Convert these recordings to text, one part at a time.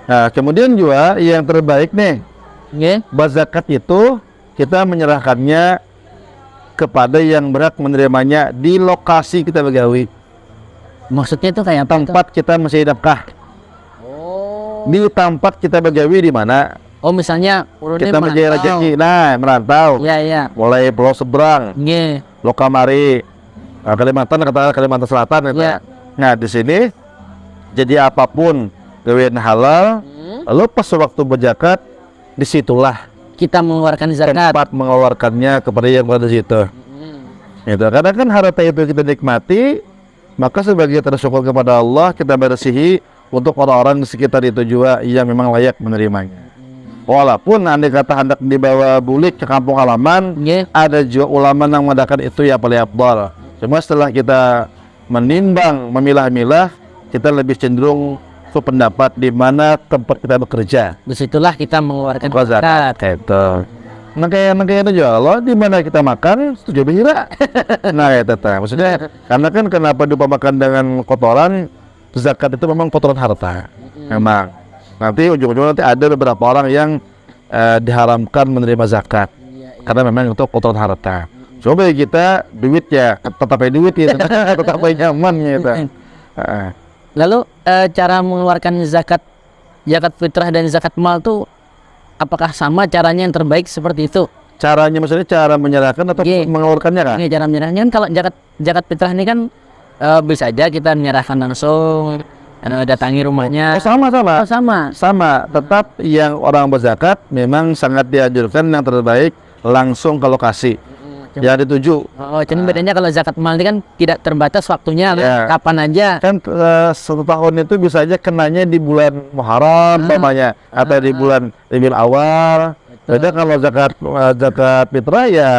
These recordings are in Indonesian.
Nah, kemudian juga yang terbaik nih, Nggih. zakat itu kita menyerahkannya kepada yang berhak menerimanya di lokasi kita begawi. Maksudnya itu kayak apa itu? Tempat kita masih nafkah. Oh. Di tempat kita begawi di mana Oh, misalnya kita mencari rezeki. Nah, merantau. Iya, iya. Mulai Pulau Seberang, Nggih. Lokamari, Kalimantan, kata Kalimantan Selatan gitu. Iya. Nah, di sini jadi apapun gawin halal, lalu pas waktu berzakat disitulah Kita mengeluarkan zakat. tempat mengeluarkannya kepada yang berada di situ. Gitu. Karena kan harta itu kita nikmati, maka sebagai tersyukur kepada Allah kita bersihi untuk orang-orang di sekitar itu juga yang memang layak menerimanya. Walaupun andai kata hendak dibawa bulik ke kampung halaman, Nggih. ada juga ulama yang mengatakan itu ya paling afdal. Cuma setelah kita menimbang, memilah-milah, kita lebih cenderung ke pendapat di mana tempat kita bekerja. Disitulah kita mengeluarkan Zakat. zakat. Itu. Nah kayak itu juga loh, di mana kita makan setuju bihira. Nah itu maksudnya karena kan kenapa diumpamakan dengan kotoran, zakat itu memang kotoran harta. Memang nanti ujung-ujungnya nanti ada beberapa orang yang diharamkan menerima zakat karena memang itu kotoran harta. Coba kita duit ya tetap aja duit ya, tetap aja nyaman gitu. Lalu cara mengeluarkan zakat fitrah dan zakat mal tuh apakah sama caranya yang terbaik seperti itu? Caranya maksudnya cara menyerahkan atau Iya. mengeluarkannya kan? Ini cara menyerahnya kan kalau zakat fitrah ini kan bisa aja kita menyerahkan langsung, datangi rumahnya. Oh, sama. Oh, sama. Sama, tetap yang orang berzakat memang sangat dianjurkan yang terbaik langsung ke lokasi yang dituju. Oh, jadi bedanya kalau zakat mal ini kan tidak terbatas waktunya, Ya. kapan aja. Kan satu tahun itu bisa aja kenanya di bulan Muharram umpamanya atau di bulan Rabiul Awal. Beda kalau zakat fitrah ya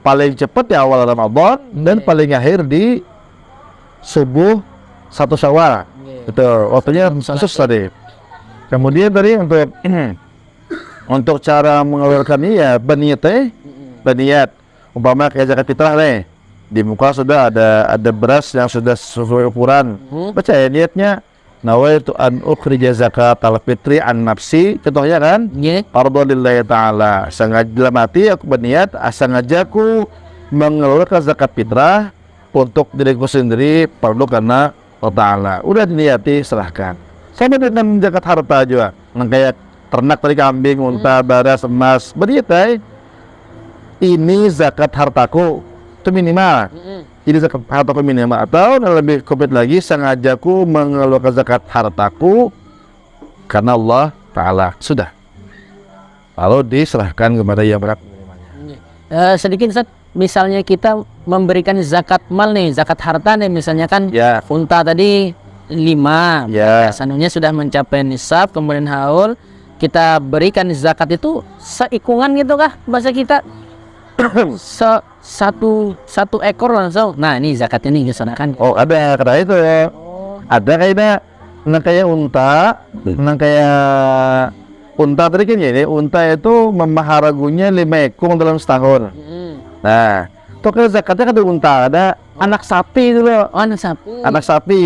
paling cepat di awal Ramadan dan paling akhir di subuh 1 Syawal. Betul, waktunya khusus tadi. Kemudian tadi untuk cara mengeluarkannya ya berniat. Umpama kayak zakat fitrah nih, di muka sudah ada beras yang sudah sesuai ukuran. Baca ya niatnya, nawaitu an ukhrija zakat al-fitri an nafsi, contohnya kan? Nggih. Fardhu lillahi ta'ala. Sengaja dalam hati aku berniat, sengaja aku mengeluarkan zakat fitrah untuk diriku sendiri, perlu karena Allah Ta'ala. Udah diniati, serahkan. Sama dengan zakat harta juga. Kayak ternak tadi, kambing, unta, beras, emas, berniat ini zakat hartaku itu minimal. Jadi zakat hartaku minimal, atau lebih komplit lagi, sengajaku mengeluarkan zakat hartaku karena Allah Ta'ala. Sudah, lalu diserahkan kepada yang berhak menerimanya. Sedikit Ustaz, misalnya kita memberikan zakat mal nih, zakat harta nih, misalnya kan Ya. unta tadi 5, Ya. sanunya sudah mencapai nisab, kemudian haul, kita berikan zakat itu seikungan gitu kah bahasa kita? Satu ekor langsung. Nah, ini zakatnya nih diserahkan. Oh, ada karena itu ya. Ada kayak unta, kayak unta tadi kan ya, ini unta itu memaharagunya 5 ekor dalam setahun. Nah, itu kan zakatnya kan ada unta, ada anak sapi dulu. Oh, anak sapi. Anak sapi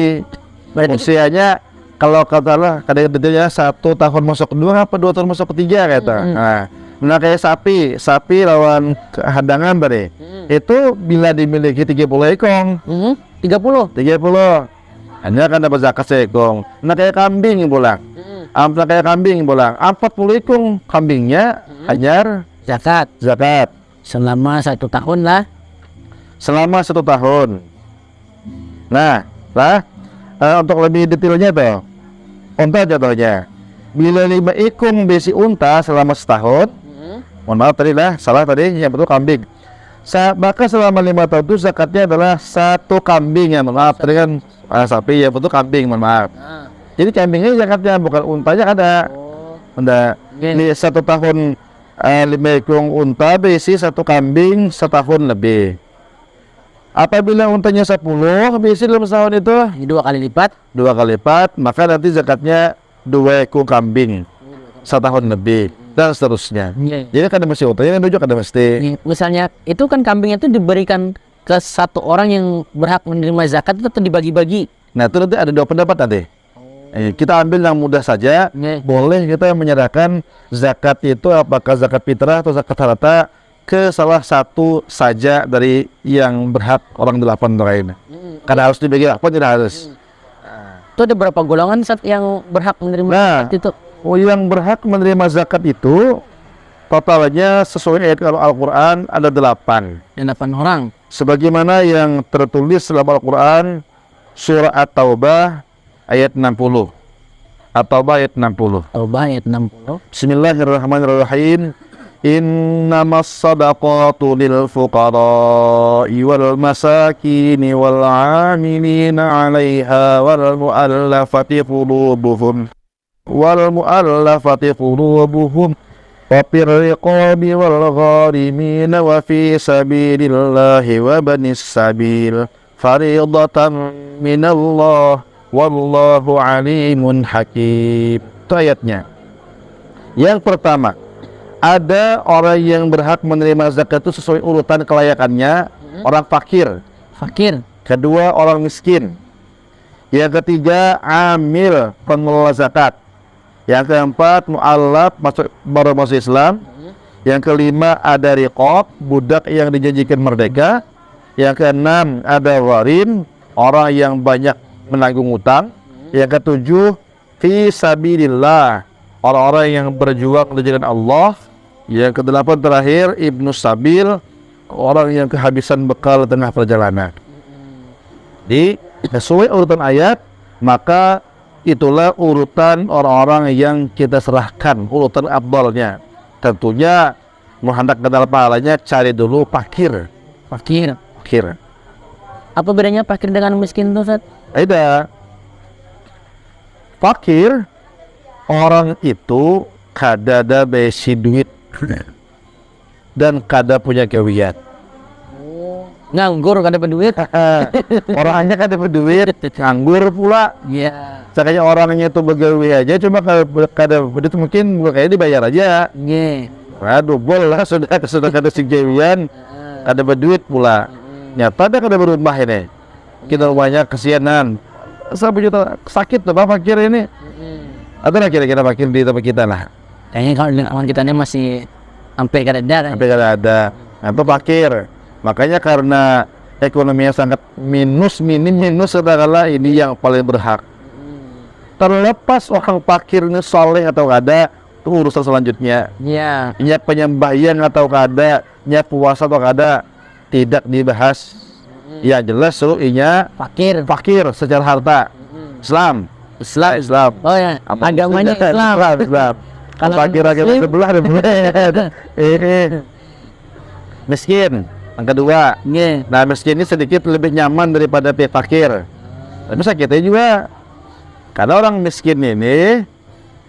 Berarti usianya kalau katakanlah kadang detailnya 1 tahun masuk kedua apa 2 tahun masuk ketiga kata. Nah kayak sapi lawan hadangan berarti itu bila dimiliki 30 ekor 30. hanya kan dapat zakat seekor. Nah kayak kambing pulang, kayak kambing pulang 40 ekor kambingnya hanya Zakat selama 1 tahun lah. selama 1 tahun. Nah untuk lebih detailnya tuh unta contohnya, bila 5 ekor besi unta selama setahun, mohon maaf tadi lah salah tadi, yang betul kambing. Maka selama 5 tahun itu zakatnya adalah 1 kambing, ya mohon maaf tadi kan sapi, ya betul kambing, mohon maaf. Jadi kambingnya zakatnya bukan untanya ada. Ini 1 tahun 5 ekor unta besi 1 kambing setahun lebih. Apabila untanya 10 besi dalam setahun itu Ini 2 kali lipat. 2 kali lipat, maka nanti zakatnya 2 ekor kambing setahun lebih dan seterusnya. Jadi kan mesti untanya kan ada mesti. Misalnya itu kan kambingnya itu diberikan ke 1 orang yang berhak menerima zakat itu tetap dibagi-bagi. Nah itu nanti ada 2 pendapat nanti. Kita ambil yang mudah saja. Boleh kita menyerahkan zakat itu apakah zakat fitrah atau zakat harta ke salah satu saja dari yang berhak orang 8 orang ini. Karena harus dibagi apa tidak harus. Itu ada berapa golongan Ustaz yang berhak menerima zakat itu? Yang berhak menerima zakat itu totalnya sesuai ayat Al-Quran ada 8. 8 orang. Sebagaimana yang tertulis dalam Al-Quran surah At-Taubah ayat 60. At-Taubah ayat 60. Taubah ayat 60. Bismillahirrahmanirrahim. Innamas sadaqatu lil fuqara'i wal masakini wal 'amilina 'alaiha wal mu'allafati qulubuhum wa fir riqabi wal gharimin wa fi sabilillahi wa banis sabil fariidatan minallah wallahu alimun hakim. Itu ayatnya. Yang pertama, ada orang yang berhak menerima zakat itu sesuai urutan kelayakannya, orang fakir. Kedua, orang miskin. Yang ketiga, amil pengelola zakat. Yang keempat, mu'allaf baru masuk Islam. Yang kelima, ada riqab, budak yang dijanjikan merdeka. Yang keenam, ada gharim, orang yang banyak menanggung utang. Yang ketujuh, fi sabilillah, orang-orang yang berjuang di jalan Allah. Yang kedelapan terakhir, ibnu sabil, orang yang kehabisan bekal di tengah perjalanan. Di sesuai urutan ayat, maka itulah urutan orang-orang yang kita serahkan, urutan abdalnya. Tentunya menghendak kenal pahalanya, cari dulu fakir. Apa bedanya fakir dengan miskin tuh, Ustaz? Ada. Fakir orang itu kada ada besi duit dan kada punya gawian. Nganggur kada berduit. Orangnya kada berduit, nganggur pula. Iya. Makanya orangnya itu begawi aja, cuma kada berduit mungkin kayaknya dibayar aja. Nggih. Waduh, boleh sudah kada si gawian, kada berduit pula. Nyata dia kada berubah ini. Kita rumahnya kesianan. 1 juta sakit tuh Pak fakir ini. Ada lah kira-kira fakir di tempat kita lah. Kayaknya kalau dengan aman kita ini masih sampai kada ada. Sampai kada ada. Itu fakir. Makanya karena ekonominya sangat minus segala ini yang paling berhak. Terlepas orang fakir ini soleh atau kada, itu urusan selanjutnya. Iya. Nya penyembahyan atau kada, nya puasa atau kada, tidak dibahas. Ya jelas suruhnya fakir secara harta. Islam. Oh ya, agamanya Islam. Kalau fakir sebelah miskin. Yang kedua, nah miskin ini sedikit lebih nyaman daripada fakir. Tapi sakitnya juga, karena orang miskin ini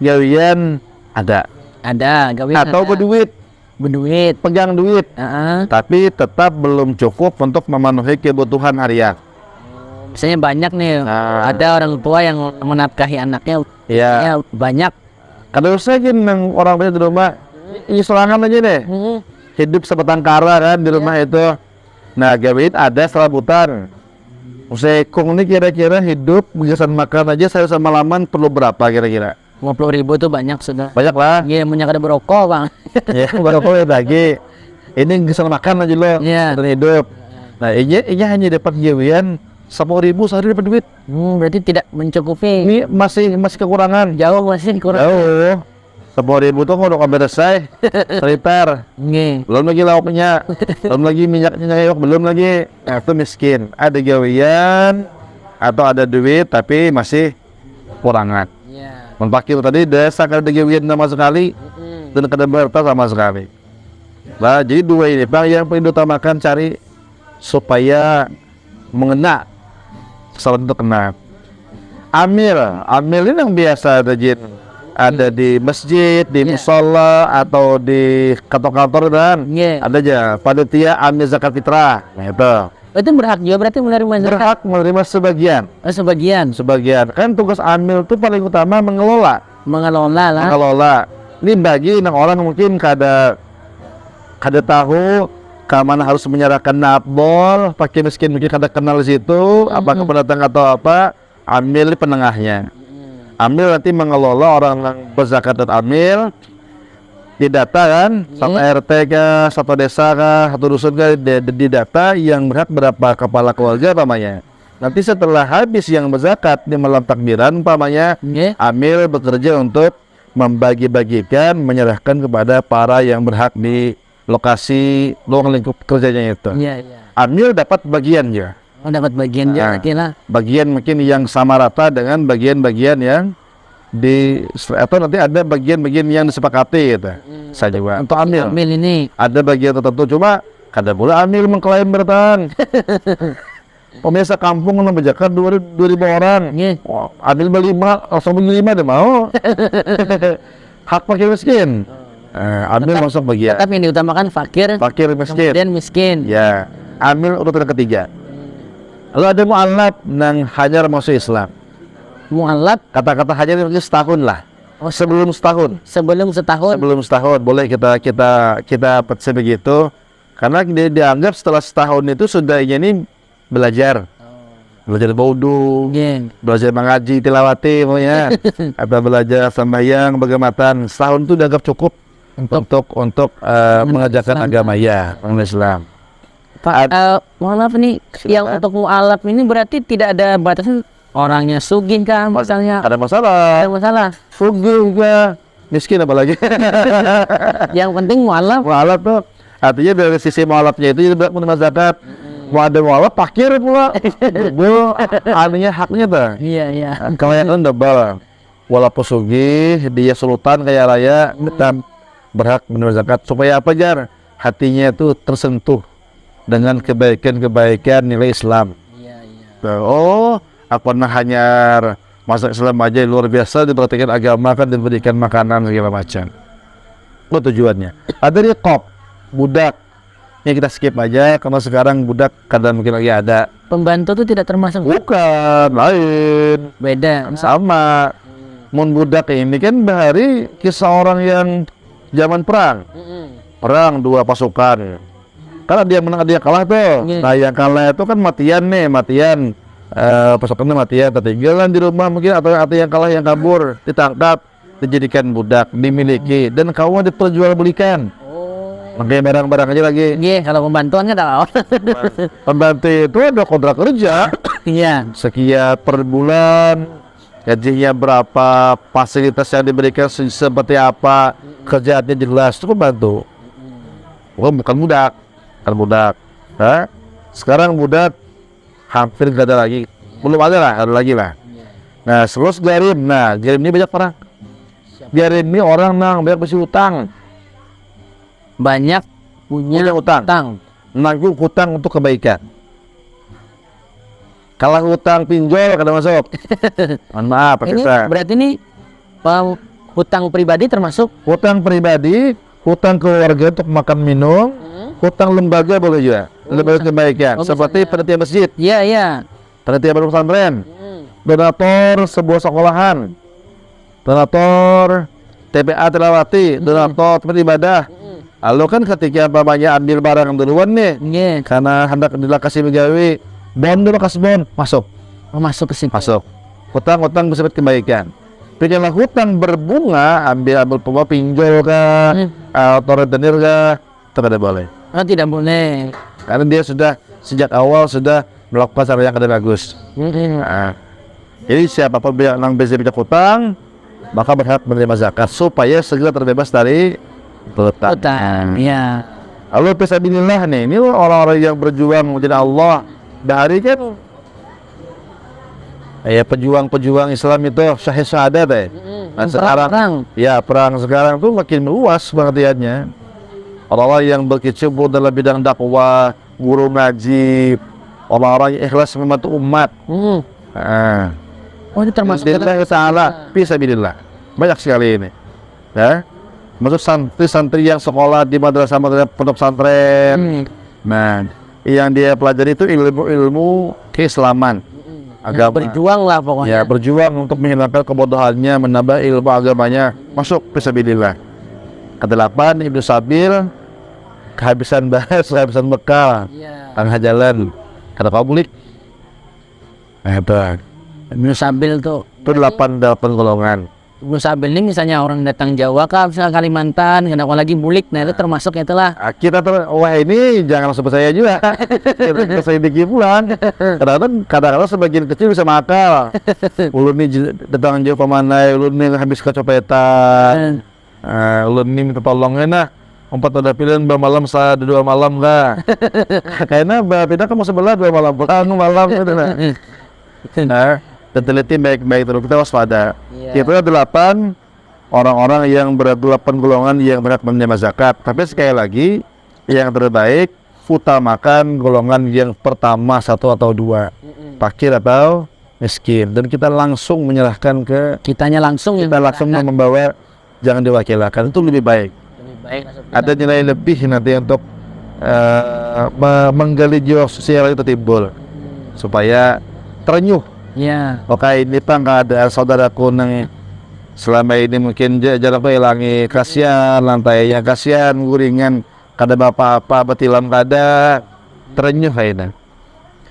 gawian ada gawian atau berduit, pegang duit, tapi tetap belum cukup untuk memenuhi kebutuhan harian. Misalnya banyak nih, ada orang tua yang menafkahi anaknya, ya banyak. Kalau saya yang orang banyak di rumah, ini serangan aja deh. Hidup sebatang kara kan di rumah itu. Nah, gawin ada serabutan. Usekung ini kira-kira hidup biasan makan aja saya sama laman perlu berapa kira-kira? 50.000 tuh banyak sudah. Banyak lah. Iya, punya kada berokok bang. Ya, berokok ya lagi. Ini bisa makan aja loh. Iya. Dan hidup. Nah, ini hanya dapat gawian 10.000 sehari dapat duit. Berarti tidak mencukupi. Ini masih kekurangan. Jauh masih kurang. Jauh. 10.000 tuh kalau udah selesai, seliter. Belum lagi lauknya, belum lagi minyaknya nyayok, belum lagi. Nah, itu miskin. Ada gawian atau ada duit tapi masih kurangan. Fakir tadi desa kada ada gawian sama sekali dan kada berharta sama sekali. Nah, jadi dua ini Bang yang paling diutamakan cari supaya mengena kesalahan itu kena. Amil ini yang biasa ada jin. Ada di masjid, di musola atau di kantor-kantor dan ada aja panitia amil zakat fitrah. Nah itu berhak juga berarti menerima zakat. Berhak menerima sebagian. Sebagian. Kan tugas amil itu paling utama mengelola lah. Ini bagi orang mungkin kada tahu ke mana harus menyerahkan nabol, pakai miskin mungkin kada kenal situ, apakah pendatang atau apa, amil penengahnya. Amil nanti mengelola orang yang berzakat dan amil, didata kan, satu RT kah, satu desa kah, satu dusun kah, didata yang berhak berapa kepala keluarga umpamanya. Nanti setelah habis yang berzakat di malam takbiran umpamanya, amil bekerja untuk membagi-bagikan, menyerahkan kepada para yang berhak di lokasi ruang lingkup kerjanya itu. Amil dapat bagiannya. Oh, dapat bagian kira Bagian mungkin yang sama rata dengan bagian-bagian yang atau nanti ada bagian-bagian yang disepakati gitu. Saya juga untuk amil ini ada bagian tertentu, cuma kadang pula amil mengklaim bertahan. Pemirsa kampung yang berzakat 2.000 orang. Oh, amil berlima, langsung berlima dia mau. Hak fakir miskin. Amil masuk bagian. Tapi yang diutamakan fakir Miskin. kemudian miskin. Ya, amil urutan ketiga. Lalu ada mu'allaf yang hanyar masuk Islam. Mu'allaf Kata-kata hanyar itu setahun lah. Oh, sebelum setahun. sebelum setahun Boleh kita percaya begitu. Karena dia dianggap setelah setahun itu sudah ini belajar. Belajar baudu, belajar mengaji tilawati pokoknya. Atau belajar sembahyang, bergematan. Setahun itu dianggap cukup untuk mengajarkan agama Islam. Pak, mu'allaf nih yang untuk mu'allaf ini berarti tidak ada batasan orangnya sugih kah misalnya? Ada masalah. Ada masalah. Sugih kah, miskin apalagi. Yang penting mu'allaf. Mu'allaf tuh artinya dari sisi mu'allafnya itu juga menerima zakat. Mau ada mu'allaf fakir pula. Bu, artinya haknya tuh. Iya. Kalau yang lain double. Walaupun sugih, dia sultan kaya raya, tetap berhak menerima zakat. Supaya apa, Jar? Hatinya itu tersentuh dengan kebaikan-kebaikan nilai Islam. Oh, aku pernah hanyar masa Islam aja luar biasa, diperhatikan agama kan, diberikan makanan segala macam. Itu tujuannya. Ada riqab, budak. Ini kita skip aja karena sekarang budak kadang mungkin lagi ada. Pembantu itu tidak termasuk. Bukan, lain. Beda. Sama. Mun budak ini kan bahari kisah orang yang zaman perang. Perang dua pasukan. Karena dia menang dia kalah tuh. Nah yang kalah itu kan matian, pasukannya matian, tertinggalan di rumah mungkin, atau yang kalah yang kabur ditangkap, dijadikan budak, dimiliki dan kawan diperjualbelikan. Makanya barang-barang aja lagi. Kalau pembantuan kan tahu. Pembantu itu ada kontrak kerja. Sekian per bulan, gajinya berapa, fasilitas yang diberikan seperti apa, kerjaannya jelas, itu pembantu. Bukan budak. Kan budak. Sekarang budak hampir nggak ada lagi. Belum ada lagi lah. Nah, terus garim. Nah, garim ini banyak orang. Garim ini orang banyak bersih utang. Banyak punya utang. Nanggung hutang untuk kebaikan. Kalau hutang pinjol kada masuk. Mohon maaf, ini berarti ini hutang pribadi termasuk? Hutang pribadi, hutang keluarga untuk makan minum. Hutang lembaga boleh juga, lembaga kebaikan, seperti panitia masjid, panitia pesantren, donator sebuah sekolahan, donator TPA tilawati, donator tempat ibadah. Lalu kan ketika umpamanya ambil barang duluan nih, karena hendak dilakasi begawi, dulu kasih bon, masuk ke situ. Masuk. Hutang bersifat kebaikan. Pilihlah hutang berbunga, ambil pembawa pinjol kah, atau rentenir kah, tidak boleh. Tidak boleh. Karena dia sudah sejak awal sudah melakukan cara yang tidak bagus. Jadi siapapun yang bisa pinjam hutang, maka berhak menerima zakat supaya segera terbebas dari hutang. Lalu fisabilillah nih, ini orang-orang yang berjuang menjadi Allah. Dari kan pejuang Islam itu syahid syahadat Nah, sekarang perang sekarang tuh makin luas pengertiannya. Orang-orang yang berkecimpung dalam bidang dakwah, guru ngaji, orang-orang yang ikhlas membantu umat. Ini termasuk fisabilillah. Banyak sekali ini. Masuk santri-santri yang sekolah di madrasah pondok pesantren. Nah, yang dia pelajari itu ilmu keislaman, agama. Berjuang lah pokoknya. Berjuang untuk menghilangkan kebodohannya, menambah ilmu agamanya. Masuk fisabilillah. Kedelapan, Ibnu Sabil, kehabisan bahas, kehabisan bekal, tengah jalan, kata kau bulik. Ibnu Sabil tuh Itu delapan golongan. Musabil ini misalnya orang datang Jawa kah, misalnya Kalimantan, kenapa lagi bulik, nah itu termasuk itulah. Wah ini jangan langsung percaya juga. Kita selidiki pulang. Kadang-kadang sebagian kecil bisa makal. Ulun nih datang jauh pemanai, ulun nih habis kecopetan. Ulun nih minta tolongnya nah. Empat udah pilihan 2 malam, 2 malam kah? Kayaknya beda kamu sebelah 2 malam, pulang malam gitu nah. Nah, dan teliti baik-baik terus, kita waspada. Itu 8 orang-orang yang ber-8 golongan yang berhak menerima zakat. Tapi sekali lagi, yang terbaik utamakan golongan yang pertama 1 atau 2, fakir atau miskin. Dan kita langsung menyerahkan ke Kita langsung membawa, jangan diwakilkan, itu lebih baik. Ada nilai lebih nanti untuk menggali jiwa sosial itu timbul supaya terenyuh. Ya. Oke, ini pak keadaan saudaraku nang selama ini mungkin jarang hilangi, kasihan lantainya, kasihan guringan kada apa-apa betilam kada terenyuh kayaknya.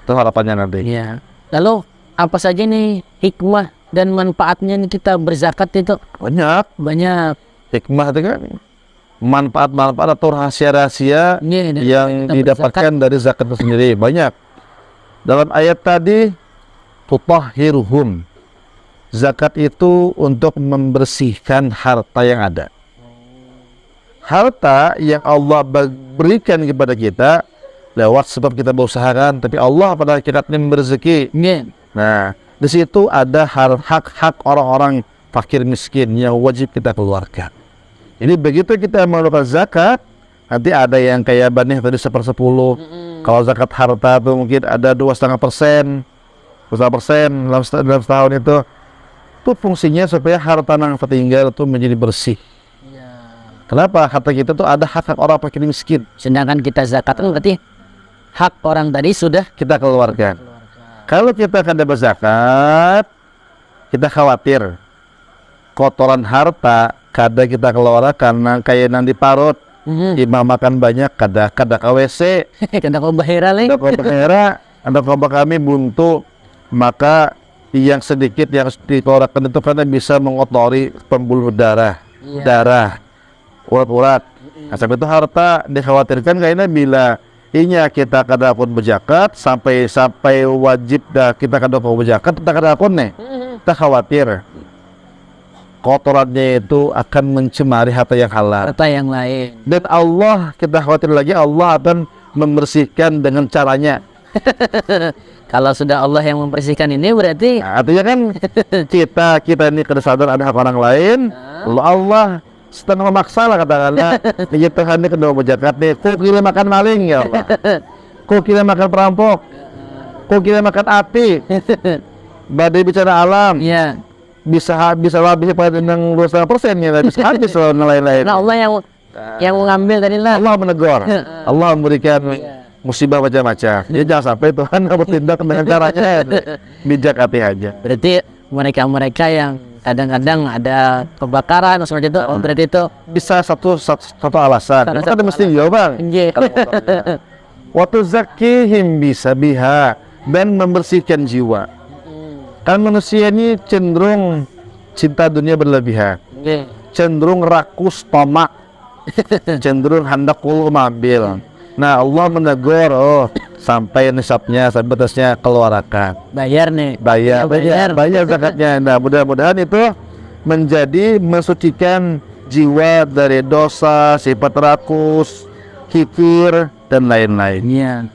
Itu harapannya nanti. Ya. Lalu apa saja nih hikmah dan manfaatnya nih kita berzakat itu? Banyak hikmah itu kan, manfaat atau rahasia-rahasia yang didapatkan dari zakat itu sendiri banyak. Dalam ayat tadi, tutahhiruhum, zakat itu untuk membersihkan harta yang ada. Harta yang Allah berikan kepada kita lewat sebab kita berusahakan, tapi Allah pada akhirnya memberi. Nah, di situ ada hak-hak orang-orang fakir miskin yang wajib kita keluarkan. Jadi begitu kita mengeluarkan zakat, nanti ada yang kayak banih tadi 1/10. Kalau zakat harta itu mungkin ada 2,5%. 2% dalam setahun itu fungsinya supaya harta yang tertinggal itu menjadi bersih. Kenapa? Harta kita tuh ada hak orang fakir miskin. Sedangkan kita zakat itu berarti hak orang tadi sudah kita keluarkan. Kalau kita akan dapat zakat, kita khawatir kotoran harta kada kita keluarkan karena kayak nanti parut. Imam makan banyak kada KWC. Kada kau bahera lagi. Ada kelompok kami buntu, maka yang sedikit yang harus dikeluarkan itu karena bisa mengotori pembuluh darah, urat-urat. Nah, sampai itu harta dikhawatirkan kayaknya bila kita kada pun berzakat sampai wajib dah kita kada pun berzakat, kita kada pun nih, kita khawatir kotorannya itu akan mencemari harta yang halal, harta yang lain. Dan Allah, kita khawatir lagi Allah akan membersihkan dengan caranya. Kalau sudah Allah yang membersihkan ini berarti artinya kan kita ini kada sadar ada hak orang lain. Allah sedang memaksa lah katakanlah. Tuhan ini kedua berzakat nih, kok kira makan maling ya Allah, kok kira makan perampok, kok kira makan api, badai bicara alam. Ya. Bisa habis pada dengan 2,5% ya, bisa habis loh lain-lain. Nah, Allah yang mengambil tadi lah. Allah menegur, Allah memberikan musibah macam-macam. Jadi jangan sampai Tuhan bertindak dengan caranya bijak hati aja. Berarti mereka yang kadang-kadang ada kebakaran atau seperti itu, berarti itu bisa satu alasan. Kita mesti jawab bang. Waktu zakihim bisa biha dan membersihkan jiwa. Kan manusia ini cenderung cinta dunia berlebihan, cenderung rakus tamak, cenderung hendak mengambil. Nah Allah menegur, sampai nisabnya, sampai batasnya keluarkan. Bayar nih. Bayar zakatnya. Nah mudah-mudahan itu menjadi mensucikan jiwa dari dosa, sifat rakus, kikir dan lain-lainnya.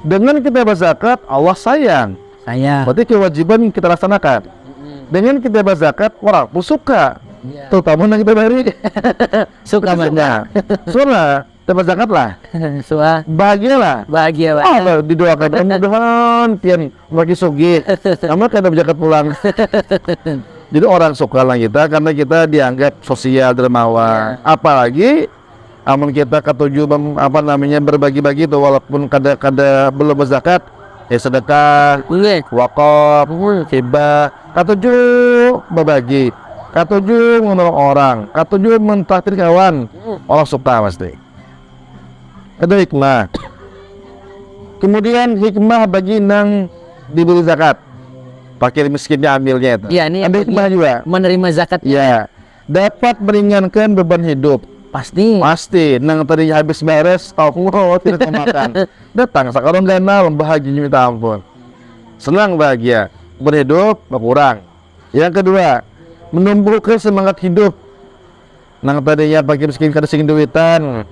Dengan kita berzakat, Allah sayang. Berarti kewajiban kita laksanakan. Dengan kita berzakat, orang pun suka. Terutama yang kita beri. Suka mana? Surah, kita berzakat lah. Bahagia. Didoakan. Mudah-mudahan pian bagi sugi. Kamu kita berzakat pulang. Jadi orang suka lah kita karena kita dianggap sosial dermawan. Apalagi amun kita ketujuh berbagi-bagi itu walaupun kada belum berzakat. Sedekah, wakaf, hibah, ketujuh berbagi, ketujuh menolong orang, ketujuh mentraktir kawan, orang suka pasti. Itu hikmah. Kemudian hikmah bagi nang diberi zakat. fakir miskinnya ambilnya itu. Iya, ini ada hikmah juga. menerima zakat Ya, dapat meringankan beban hidup. pasti. Nang tadinya habis beres, Allah tidak makan. Datang sekarang kenal bahagia minta ampun. Senang bahagia, berhidup berkurang. Yang kedua, menumbuhkan semangat hidup. Nang tadinya fakir miskin kada sing duitan,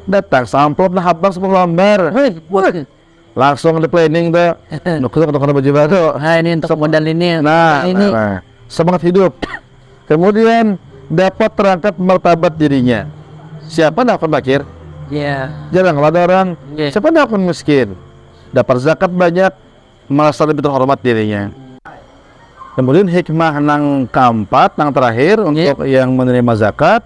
datang samplop nah habang 10 lembar. Langsung di planning tuh. Nuker baju baru. Nah, ini untuk modal ini. Nah, semangat hidup. Kemudian dapat terangkat martabat dirinya. Siapa dapat fakir? Iya. Jarang ada orang. Iya. Siapa dapat miskin? Dapat zakat banyak, merasa lebih terhormat dirinya. Kemudian hikmah nang keempat, nang terakhir untuk yang menerima zakat,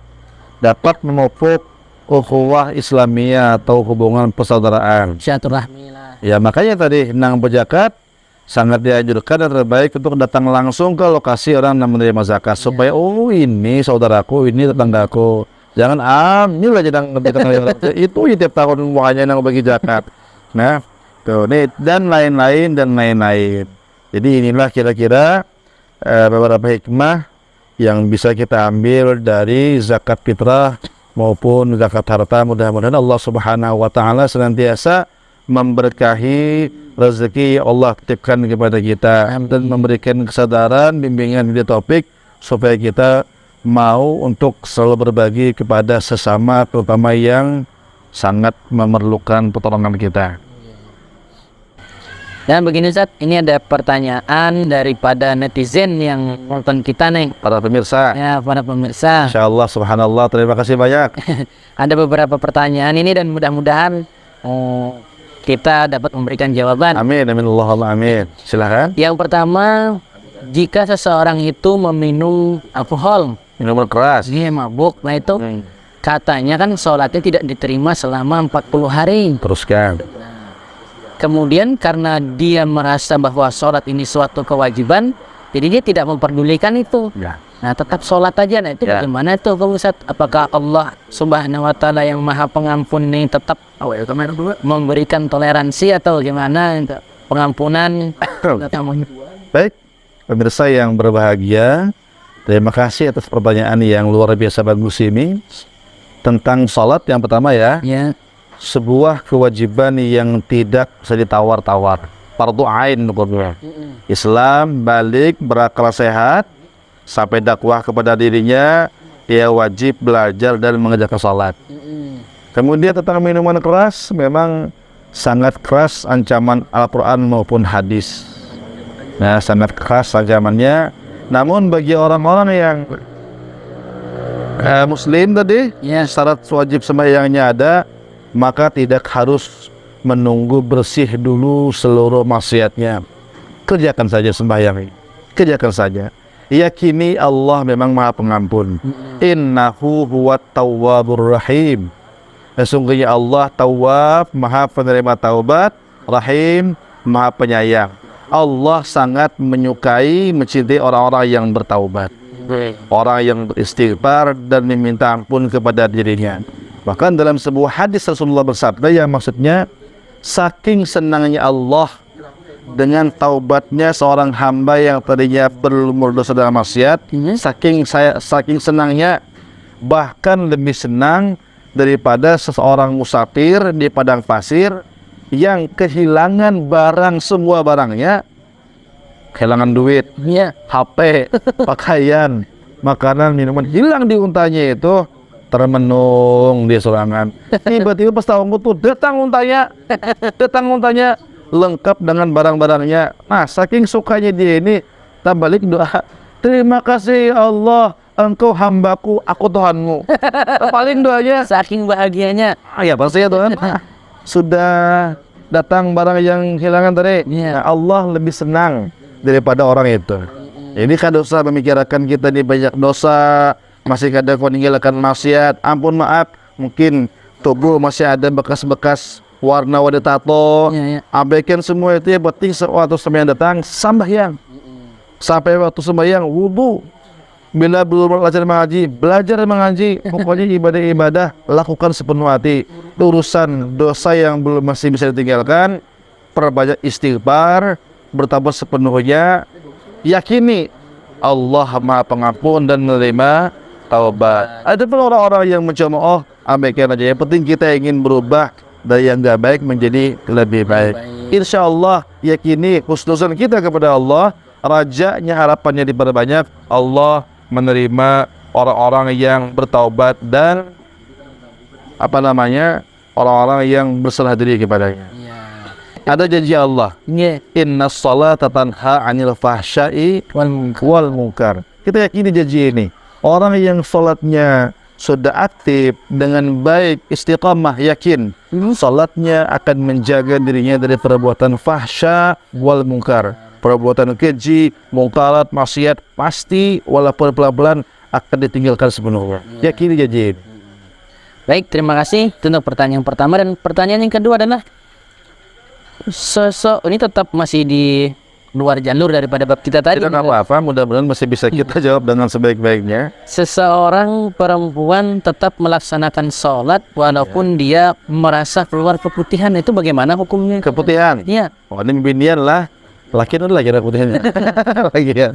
dapat memupuk ukhuwah Islamiyah atau hubungan persaudaraan. Silaturahmi lah. Ya makanya tadi nang berzakat sangat dianjurkan dan terbaik untuk datang langsung ke lokasi orang yang menerima zakat supaya oh ini saudaraku, ini tetanggaku. Jangan ambil aja nang itu ya tiap tahun wahanya nang bagi zakat. Nah, tuh nih dan lain-lain. Jadi inilah kira-kira beberapa hikmah yang bisa kita ambil dari zakat fitrah maupun zakat harta. Mudah-mudahan Allah Subhanahu wa taala senantiasa memberkahi rezeki Allah titipkan kepada kita dan memberikan kesadaran, bimbingan di topik supaya kita mau untuk selalu berbagi kepada sesama, terutama yang sangat memerlukan pertolongan kita. Dan begini Ustaz, ini ada pertanyaan daripada netizen yang nonton kita nih. Para pemirsa. Ya, para pemirsa. Insyaallah, subhanallah, terima kasih banyak. Ada beberapa pertanyaan ini dan mudah-mudahan kita dapat memberikan jawaban. Amin, amin, Allahumma amin. Silahkan. Yang pertama, jika seseorang itu meminum alkohol, Minuman keras. dia mabuk, nah itu katanya kan sholatnya tidak diterima selama 40 hari. Teruskan. Kemudian karena dia merasa bahwa sholat ini suatu kewajiban, jadi dia tidak memperdulikan itu. Ya. Nah tetap sholat aja. Nah itu bagaimana itu Pak Ustadz? Apakah Allah Subhanahu wa taala yang maha pengampun ini tetap memberikan toleransi atau gimana pengampunan? Baik, pemirsa yang berbahagia, terima kasih atas pertanyaan yang luar biasa bagus ini tentang sholat. Yang pertama ya, sebuah kewajiban yang tidak bisa ditawar-tawar, fardu ain. Islam balik berakal sehat sampai dakwah kepada dirinya, dia wajib belajar dan mengerjakan sholat. Kemudian tentang minuman keras, memang sangat keras ancaman Al-Quran maupun hadis. Nah, sangat keras ancamannya. Namun bagi orang-orang yang muslim tadi, syarat wajib sembahyangnya ada, maka tidak harus menunggu bersih dulu seluruh maksiatnya. Kerjakan saja sembahyang, kerjakan saja. Yakini Allah memang maha pengampun. Innahu huwat tawwabur rahim. Sesungguhnya Allah tawwab, maha penerima taubat, rahim, maha penyayang. Allah sangat menyukai, mencintai orang-orang yang bertaubat, orang yang beristighfar dan meminta ampun kepada dirinya. Bahkan dalam sebuah hadis Rasulullah bersabda yang maksudnya saking senangnya Allah dengan taubatnya seorang hamba yang tadinya berlumur dosa dan maksiat, saking senangnya, bahkan lebih senang daripada seseorang musafir di padang pasir yang kehilangan barang, semua barangnya, kehilangan duit, HP, pakaian, makanan, minuman, hilang di untanya itu, termenung di sorangan. Tiba-tiba pas tahu tuh datang untanya lengkap dengan barang-barangnya. Nah, saking sukanya dia ini, tak balik doa, terima kasih Allah, engkau hambaku, aku Tuhanmu. Paling doanya saking bahagianya. Ya pasti ya Tuhan. Sudah datang barang yang hilangan tadi. Nah, Allah lebih senang daripada orang itu. Ini kan dosa memikirkan kita ini banyak dosa, masih kadang meninggalkan maksiat. Ampun maaf, mungkin tubuh masih ada bekas-bekas warna wadah tato. Abaikan semua itu ya, penting waktu sembahyang datang sembahyang. Sampai waktu sembahyang wudu. Bila belum belajar mengaji, pokoknya ibadah-ibadah lakukan sepenuh hati. Urusan dosa yang belum masih bisa ditinggalkan, perbanyak istighfar, bertambah sepenuhnya. yakini Allah Maha Pengampun dan menerima taubat. Ada pun orang-orang yang mencemooh, abaikan aja. Yang penting kita ingin berubah dari yang nggak baik menjadi lebih baik. Insya Allah yakini husnuzon kita kepada Allah, rajanya harapannya diperbanyak, Allah menerima orang-orang yang bertaubat dan orang-orang yang berserah diri kepadanya. Ada janji Allah, inna salata tanha 'anil fahsya'i wal munkar. Kita yakini janji ini. Orang yang salatnya sudah aktif dengan baik, istiqamah, yakin salatnya akan menjaga dirinya dari perbuatan fahsya wal munkar. Perbuatan keji, mungkarat, maksiat pasti walaupun pelan-pelan akan ditinggalkan sepenuhnya. Yakini janji ini. Baik, terima kasih untuk pertanyaan pertama, dan pertanyaan yang kedua adalah sosok ini tetap masih di luar jalur daripada bab kita tadi. Tidak apa-apa, mudah-mudahan masih bisa kita jawab dengan sebaik-baiknya. Seseorang perempuan tetap melaksanakan sholat walaupun dia merasa keluar keputihan, itu bagaimana hukumnya? Keputihan? Iya. Oh, ini binian lah. Laki itu lagi ada putihnya. Lagi ya.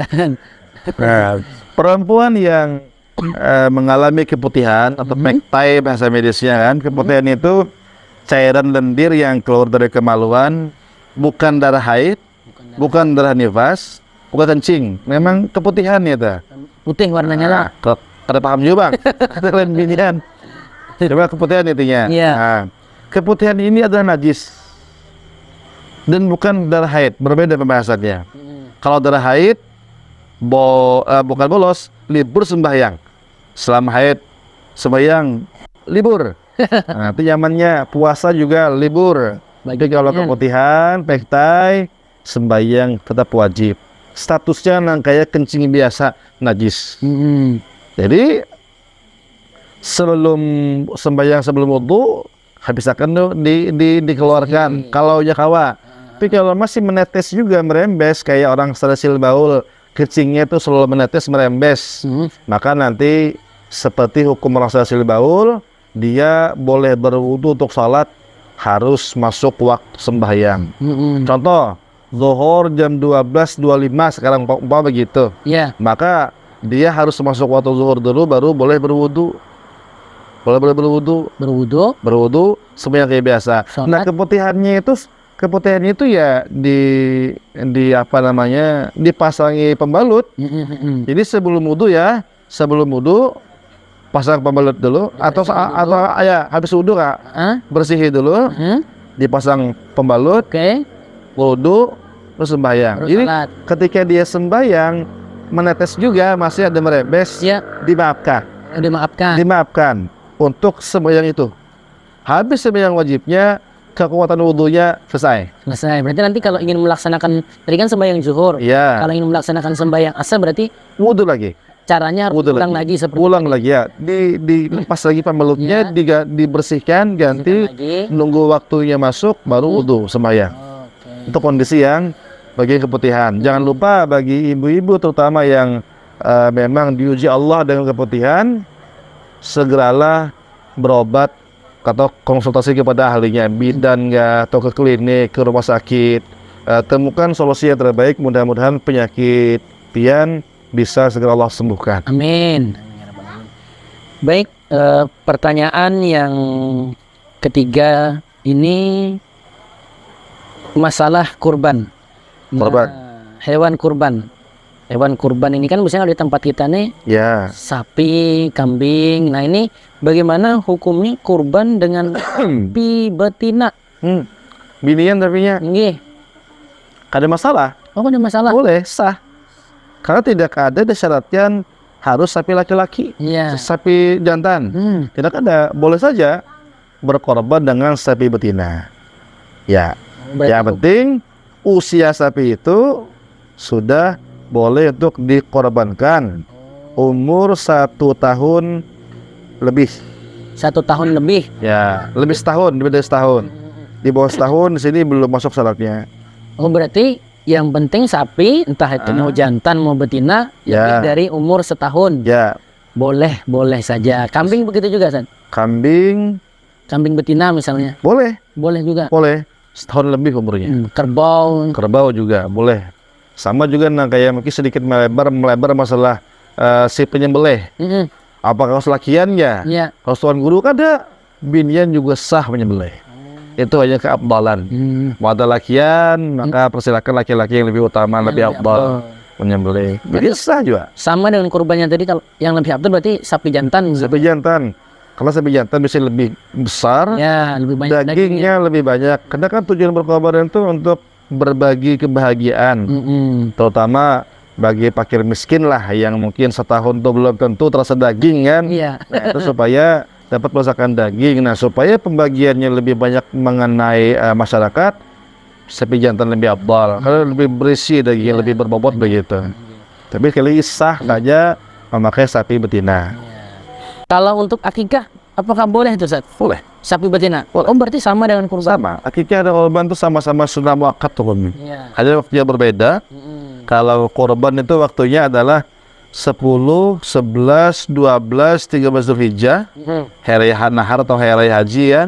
Nah, perempuan yang mengalami keputihan atau pektai bahasa medisnya kan, keputihan itu cairan lendir yang keluar dari kemaluan, bukan darah haid, bukan darah nifas, bukan kencing, memang keputihan itu. Putih warnanya lah. Ada paham juga bang? Ada lain binian. Coba keputihan intinya. Iya. Nah, keputihan ini adalah najis dan bukan darah haid, berbeda pembahasannya. Kalau darah haid, bukan bolos, libur sembahyang. Selama haid, sembahyang libur. Nah, itu zamannya puasa juga libur. Jadi kalau keputihan, pektai, sembahyang tetap wajib. Statusnya kayak kencing biasa, najis. Jadi sebelum sembahyang, sebelum wudu, habiskan tuh dikeluarkan. Kalau jakawa. Tapi kalau masih menetes juga, merembes kayak orang selesil baul, kencingnya itu selalu menetes merembes. Maka nanti seperti hukum orang selesil baul, dia boleh berwudu untuk salat, harus masuk waktu sembahyang. Contoh, zuhur jam 12.25 sekarang umpama begitu. Maka dia harus masuk waktu zuhur dulu baru boleh berwudu. Boleh berwudu sembahyang kayak biasa. Nah, keputihannya itu ya dipasangi pembalut. Jadi sebelum wudu pasang pembalut dulu, atau ya habis wudu bersihin dulu, dipasang pembalut, wudu, terus sembahyang. Jadi ketika dia sembahyang menetes juga masih ada merembes, dimaafkan untuk sembahyang itu. Habis sembahyang wajibnya, kekuatan wudunya selesai. Berarti nanti kalau ingin melaksanakan, tadi kan sembahyang zuhur. Kalau ingin melaksanakan sembahyang asar berarti wudu lagi. Caranya harus ulang lagi ya. Dilepas lagi pembalutnya, dibersihkan, ganti, nunggu waktunya masuk, baru wudu sembahyang. Itu kondisi yang bagi keputihan. Jangan lupa bagi ibu-ibu terutama yang memang diuji Allah dengan keputihan, segeralah berobat atau konsultasi kepada ahlinya, bidan atau ke klinik, ke rumah sakit. Temukan solusi yang terbaik, mudah-mudahan penyakit pian bisa segera Allah sembuhkan. Amin. Baik, pertanyaan yang ketiga ini masalah kurban. Hewan kurban. Hewan kurban ini kan misalnya di tempat kita nih, sapi, kambing. Nah, ini bagaimana hukumnya kurban dengan sapi betina? Binian tapinya. Ada masalah? Oh, ada masalah. Boleh, sah. Karena tidak ada syaratnya harus sapi laki-laki, sapi jantan. Tidak ada, boleh saja berkorban dengan sapi betina. Yang penting usia sapi itu sudah boleh untuk dikorbankan umur 1 tahun lebih. 1 tahun lebih? Ya, lebih dari setahun. Di bawah setahun di sini belum masuk syaratnya. Oh, berarti yang penting sapi, entah itu mau jantan mau betina, lebih dari umur setahun. Boleh saja. Kambing begitu juga, San? Kambing betina misalnya? Boleh juga. Boleh. Setahun lebih umurnya. Kerbau juga boleh. Sama juga nah kayak mungkin sedikit melebar masalah si penyembelih. Apakah harus lakian ya? Kalau tuan guru kan ada binian juga sah menyembelih. Itu hanya keabdalan. Mau ada lakian, maka persilakan laki-laki yang lebih utama, lebih abdal menyembelih. Jadi sah juga. Sama dengan kurbannya tadi, kalau yang lebih abdal berarti sapi jantan. Sapi jantan. Kalau sapi jantan bisa lebih besar, ya, lebih banyak dagingnya lebih banyak. Karena kan tujuan berkorban itu untuk berbagi kebahagiaan, terutama bagi fakir miskin lah yang mungkin setahun itu belum tentu terasa daging kan. Nah, itu supaya dapat merasakan daging. Nah, supaya pembagiannya lebih banyak mengenai masyarakat, sapi jantan lebih abdal karena lebih berisi daging, lebih berbobot begitu. Tapi sekali sah saja memakai sapi betina. Kalau untuk akikah, apakah boleh itu, Ustaz? Boleh. Sapi betina? Oh, berarti sama dengan kurban? Sama. Akikah dan kurban itu sama-sama sunnah muakkad hukumnya. Hanya waktunya berbeda. Kalau kurban itu waktunya adalah 10, 11, 12, 13 Zulhijjah, hari raya nahar atau hari raya haji ya.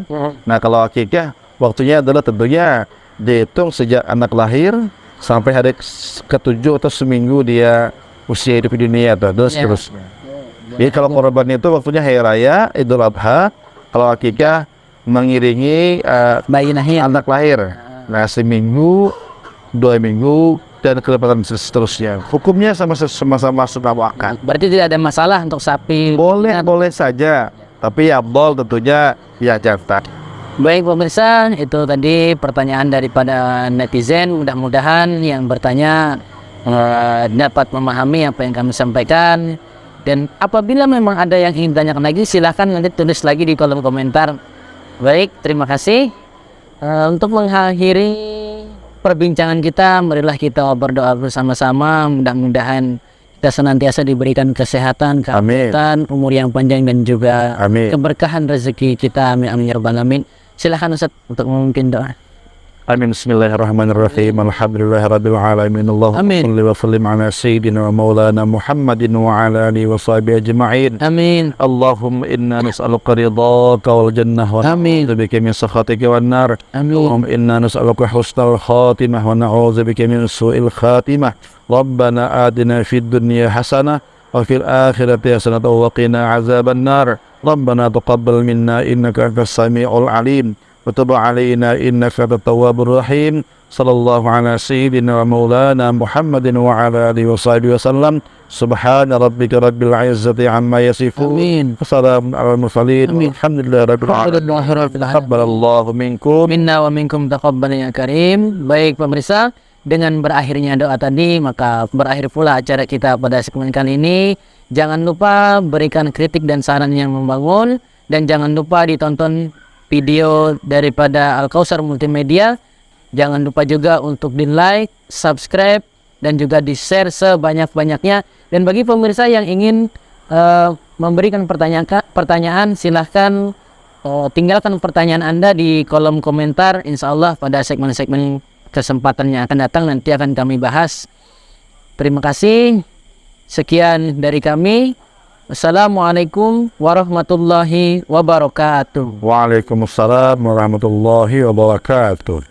Nah, kalau akikah waktunya adalah tentunya dihitung sejak anak lahir sampai hari ke-7 atau seminggu dia usia hidup di dunia atau seterusnya. Jadi kalau korban itu waktunya hari raya Idul Adha, kalau akikah mengiringi anak lahir. Nah, seminggu, 2 minggu, dan kelepatan seterusnya. Hukumnya sama-sama sunnah muakkad. Berarti tidak ada masalah untuk sapi? Boleh saja, tapi ya abdal tentunya ya jantan. Baik pemirsa, itu tadi pertanyaan daripada netizen. Mudah-mudahan yang bertanya dapat memahami apa yang kami sampaikan. Dan apabila memang ada yang ingin tanyakan lagi, silahkan nanti tulis lagi di kolom komentar. Baik, terima kasih. Untuk mengakhiri perbincangan kita, marilah kita berdoa bersama-sama. Mudah-mudahan kita senantiasa diberikan kesehatan, keselamatan, umur yang panjang, dan juga keberkahan rezeki kita. Amin, amin ya rabbal alamin. Silahkan Ustaz untuk memimpin doa. Amin. Bismillahirrahmanirrahim. Alhamdulillahirabbil alamin. Allahumma shalli wa sallim ala sayyidina wa maulana Muhammadin wa ala alihi wa sahbihi ajma'in. Amin. Allahumma inna nas'aluka ridhaka wal jannah wa na'udzubika min sakhatika wan nar. Allahumma inna nas'aluka husnal khatimah wa na'udzubika min su'il khatimah. Rabbana atina fid dunya hasanah wa fil akhirati hasanah wa qina azaban nar. Rabbana taqabbal minna innaka antas samiul alim. وتب علينا إنك أنت التواب الرحيم صلى الله على سيدنا ومولانا محمد وعلى آله وصحبه وسلم سبحان ربك رب العزة عما يصفون وسلام على المرسلين الحمد لله رب العالمين تقبل الله منكم minna wa minkum taqabbal ya karim. Baik pemirsa, dengan berakhirnya doa tadi maka berakhir pula acara kita pada segmen kali ini. Jangan lupa berikan kritik dan saran yang membangun, dan jangan lupa ditonton video daripada Al-Kausar Multimedia. Jangan lupa juga untuk di like, subscribe, dan juga di share sebanyak-banyaknya. Dan bagi pemirsa yang ingin memberikan pertanyaan, silahkan tinggalkan pertanyaan Anda di kolom komentar. Insya Allah pada segmen-segmen kesempatan yang akan datang nanti akan kami bahas. Terima kasih. Sekian dari kami. Assalamualaikum warahmatullahi wabarakatuh. Waalaikumsalam warahmatullahi wabarakatuh.